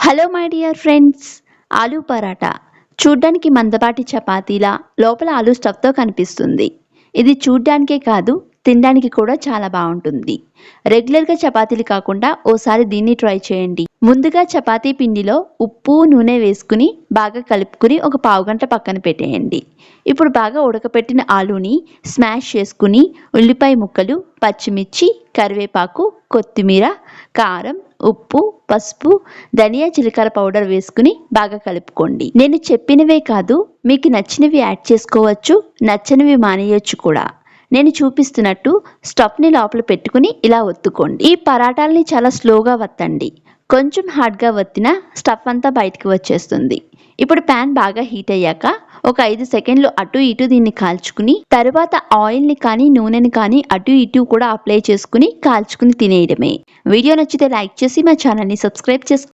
Hello my dear friends, aloo paratha చూడ్డానికి మందపాటి చపాతీలా లోపల ఆలూ స్టఫ్తో కనిపిస్తుంది. ఇది చూడ్డానికే కాదు, తినడానికి కూడా చాలా బాగుంటుంది. రెగ్యులర్గా చపాతీలు కాకుండా ఓసారి దీన్ని ట్రై చేయండి. ముందుగా చపాతీ పిండిలో ఉప్పు నూనె వేసుకుని బాగా కలుపుకుని ఒక పావుగంట పక్కన పెట్టేయండి. ఇప్పుడు బాగా ఉడకపెట్టిన ఆలూని స్మాష్ చేసుకుని ఉల్లిపాయ ముక్కలు, పచ్చిమిర్చి, కరివేపాకు, కొత్తిమీర, కారం, ఉప్పు, పసుపు, ధనియా జీలకర్ర పౌడర్ వేసుకుని బాగా కలుపుకోండి. నేను చెప్పినవే కాదు, మీకు నచ్చినవి యాడ్ చేసుకోవచ్చు, నచ్చనివి మానేయొచ్చు కూడా. నేను చూపిస్తున్నట్టు స్టఫ్ని లోపల పెట్టుకుని ఇలా ఒత్తుకోండి. ఈ పరాటాలని చాలా స్లోగా వత్తండి. కొంచెం హార్డ్గా వత్తినా స్టఫ్ అంతా బయటికి వచ్చేస్తుంది. ఇప్పుడు ప్యాన్ బాగా హీట్ అయ్యాక ఒక 5 సెకండ్లు అటు ఇటు దీన్ని కాల్చుకుని తర్వాత ఆయిల్ని కానీ నూనెని కానీ అటు ఇటు కూడా అప్లై చేసుకుని కాల్చుకుని తినేయడమే. వీడియో నచ్చితే లైక్ చేసి మా ఛానల్ని సబ్స్క్రైబ్ చేసుకోండి.